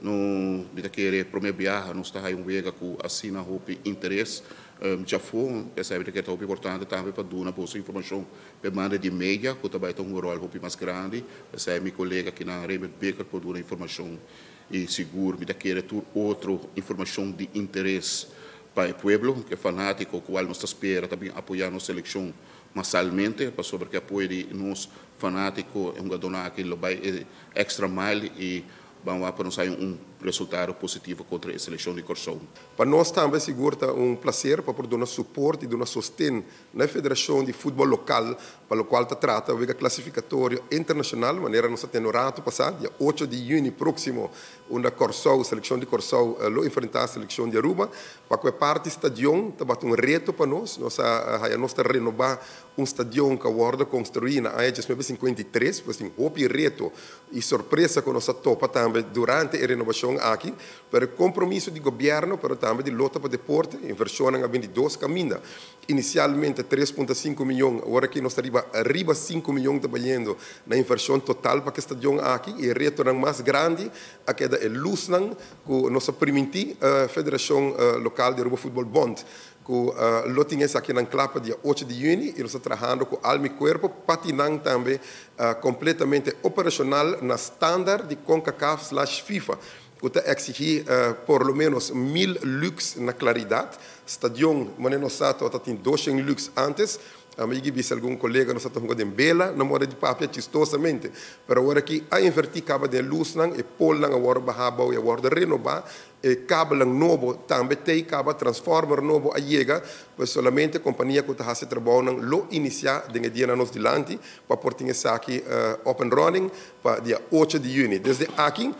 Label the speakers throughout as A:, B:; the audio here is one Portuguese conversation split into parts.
A: no de que primeiro viagem não está aí vega com assina roupa interesse já foi percebe que é tão importante também para dar uma boa informação para manda de mídia que também tem rol roupa mais grande percebe meu colega aqui na Raymond Baker por dar informação e seguro me daquele outro informação de interesse para o povo que é fanático qual nós espera também apoiar nossa seleção massalmente para sobre que apoio de nós fanáticos é donar aquilo vai extra mile e vamos para nós sair resultado positivo contra a seleção de Corsão.
B: Para nós também seguro prazer para poder dar suporte e dar sustento na Federação de Futebol Local, para o qual trata o classificatório internacional, de maneira nós temos no rato passado, dia 8 de junho próximo, onde a seleção de Corsão enfrentar a seleção de Aruba, para que parte do estádio está reto para nós vamos renovar estádio que agora construído na AE 1953, pois tem reto e surpresa que nós topa também durante a renovação aqui, para o compromisso do governo, para também de lota para deporte, inversão em 22 caminhos. Inicialmente 3,5 milhões, agora que nós arriba 5 milhões trabalhando na inversão total para que estadio aqui, e o retorno mais grande, a que é luz que nós permitimos a Federação Local de Aruba Futebol Bond, que lotinhas aqui na Clapa dia 8 de junho, e nós estamos trabalhando com alma e corpo, patinando também completamente operacional na standard de CONCACAF/FIFA, que exigir por lo menos 1000 lux na claridade. Estadião, mas nós tem 200 lux antes. A mim vi algum colega nós estamos jogando em Bela, na moda de papel chistosamente. Mas agora que a invertir cabo de luz e pol não agora barraba e agora renovar, e cabo novo também tem cabo transformer novo a chega, pois somente a companhia que está fazendo trabalho lo iniciar de dia nos dilante para portar isso aqui open running para dia 8 de junho. Desde aqui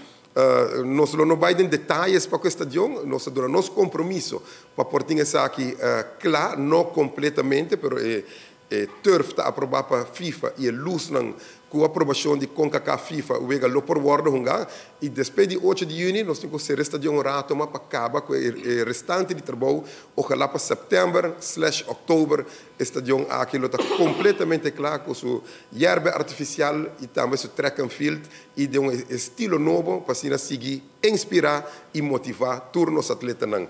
B: nós não vamos em detalhes para o estadio, nós damos nosso compromisso para portar isso aqui claro, não completamente, mas turf está aprovado para a FIFA e a luz com a aprovação de CONCACAF FIFA, o vega lo por guarda hunga, e depois de 8 de junho nós temos que ser estadio rato para acabar com o restante de trabalho, ojalá para setembro/outubro, estadio aqui está completamente claro com sua erva artificial e também seu track and field e de estilo novo para seguir, inspirar e motivar todos os atletas.